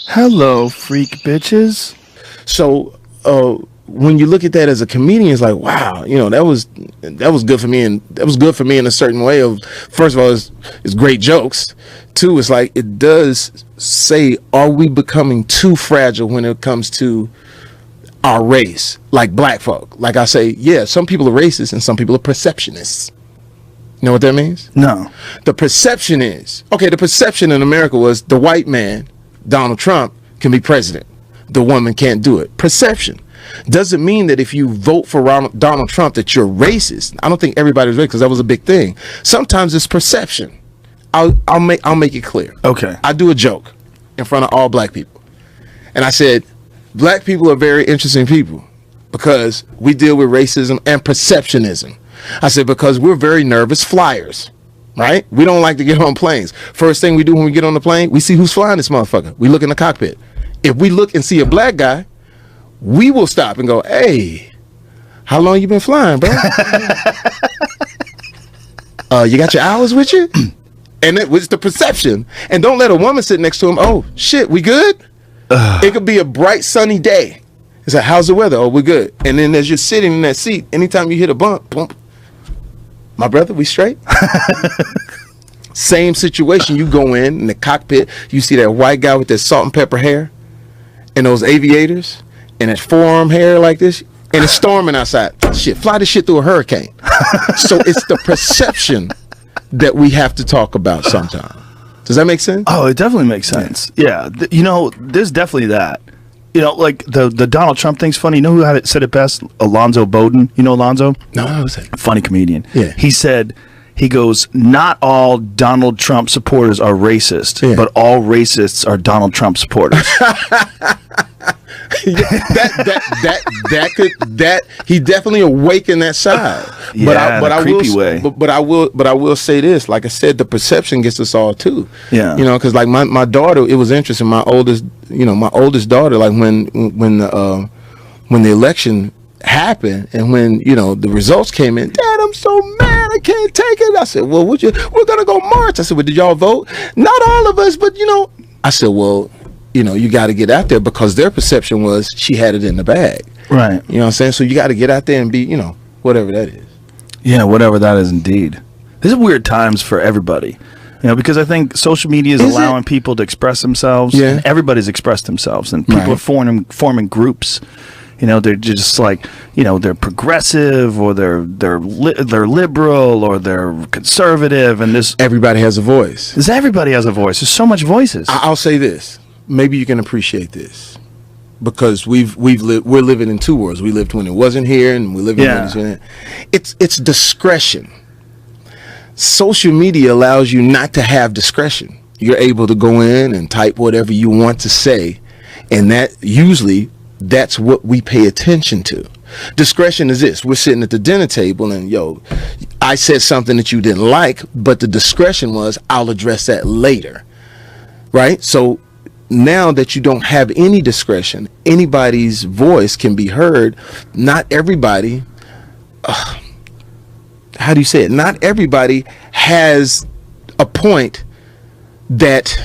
Hello, freak bitches. So when you look at that as a comedian, it's like, wow, you know, that was good for me, and that was good for me in a certain way. Of first of all, it's great jokes. Two, it's like it does say, are we becoming too fragile when it comes to our race, like black folk? Like I say, yeah, some people are racist and some people are perceptionists. You know what that means? No. The perception is, okay, the perception in America was the white man, Donald Trump, can be president. The woman can't do it. Perception. Doesn't mean that if you vote for Donald Trump that you're racist. I don't think everybody's racist because that was a big thing. Sometimes it's perception. I'll make it clear. Okay. I do a joke in front of all black people. And I said, black people are very interesting people because we deal with racism and perceptionism. I said, because we're very nervous flyers, right? We don't like to get on planes. First thing we do when we get on the plane, we see who's flying this motherfucker. We look in the cockpit. If we look and see a black guy, we will stop and go, hey, how long you been flying, bro? You got your hours with you? And it was the perception. And don't let a woman sit next to him. Oh, shit, we good? It could be a bright, sunny day. It's like, how's the weather? Oh, we're good. And then as you're sitting in that seat, anytime you hit a bump, my brother, we straight? Same situation. You go in the cockpit, you see that white guy with that salt and pepper hair and those aviators and that forearm hair like this, and it's storming outside. Shit, fly this shit through a hurricane. So it's the perception that we have to talk about sometimes. Does that make sense? Oh, it definitely makes sense. Yeah. You know, there's definitely that. You know, like the Donald Trump thing's funny. You know who had it, said it best? Alonzo Bowden. You know Alonzo? No, I was funny comedian. Yeah. He said, he goes, not all Donald Trump supporters are racist, but all racists are Donald Trump supporters. He definitely awakened that side. Yeah, but I creepy will, way. But I will say this. Like I said, the perception gets us all too. Yeah. You know, because like my daughter, it was interesting. My oldest daughter, like when the election happened and when the results came in, Dad, I'm so mad, I can't take it. I said, well, we're gonna go march. I said, well, did y'all vote? Not all of us, but I said, well, you got to get out there because their perception was she had it in the bag. Right. You know what I'm saying? So you got to get out there and be, whatever that is. Yeah, whatever that is indeed. This is weird times for everybody. Because I think social media is allowing people to express themselves. Yeah. And everybody's expressed themselves, and people are forming groups. They're just like, they're progressive or they're liberal or they're conservative, and everybody has a voice. Everybody has a voice. There's so much voices. I'll say this. Maybe you can appreciate this because we're living in two worlds. We lived when it wasn't here, and we live in when it's in it. It's discretion. Social media allows you not to have discretion. You're able to go in and type whatever you want to say, and that's what we pay attention to. Discretion is this. We're sitting at the dinner table and I said something that you didn't like, but the discretion was I'll address that later. Right? So now that you don't have any discretion, anybody's voice can be heard. Not everybody, how do you say it? Not everybody has a point that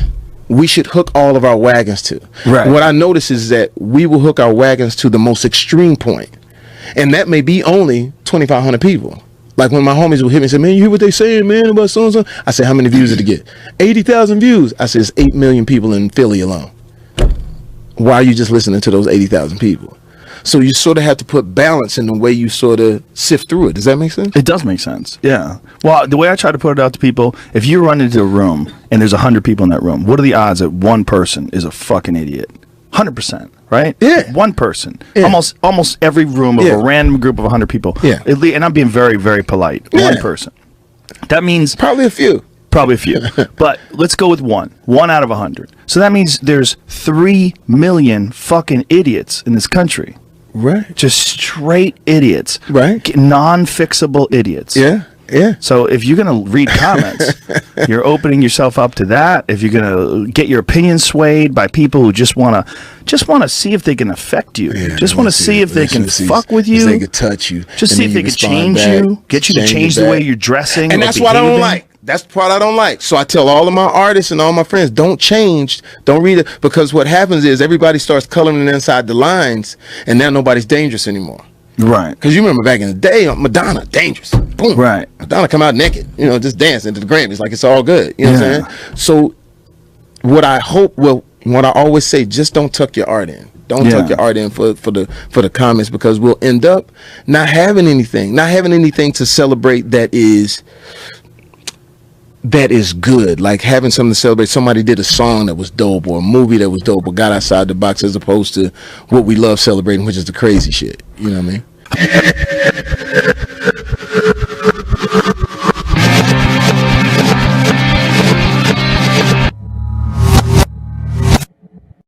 we should hook all of our wagons to. Right. What I notice is that we will hook our wagons to the most extreme point, and that may be only 2,500 people. Like when my homies would hit me and say, man, you hear what they saying, man, about so-and-so? I said, how many views did it get? 80,000 views. I said, it's 8 million people in Philly alone. Why are you just listening to those 80,000 people? So you sort of have to put balance in the way you sort of sift through it. Does that make sense? It does make sense. Yeah. Well, the way I try to put it out to people, if you run into a room and there's 100 people in that room, what are the odds that one person is a fucking idiot? 100%, right? Yeah. One person. Yeah. Almost every room of a random group of 100 people. Yeah. And I'm being very, very polite. Yeah. One person. That means probably a few. But let's go with one out of 100. So that means there's 3 million fucking idiots in this country. Right. Just straight idiots. Right. Non-fixable idiots. Yeah. Yeah. So if you're going to read comments, you're opening yourself up to that. If you're going to get your opinion swayed by people who just want to see if they can affect you. Yeah, just want to see if they can fuck with you. If they can touch you. Just see if they can change you, get you to change the way you're dressing. And that's what I don't like. That's the part I don't like. So I tell all of my artists and all my friends, don't change, don't read it, because what happens is everybody starts coloring inside the lines, and now nobody's dangerous anymore. Right. Because you remember back in the day, Madonna, dangerous. Boom. Right. Madonna come out naked, you know, just dancing to the Grammys like it's all good. You know what I'm saying? So what I hope, well, what I always say, just don't tuck your art in. Don't tuck your art in for the comments, because we'll end up not having anything to celebrate that is good, like having something to celebrate. Somebody did a song that was dope, or a movie that was dope, or got outside the box, as opposed to what we love celebrating, which is the crazy shit. You know what I mean?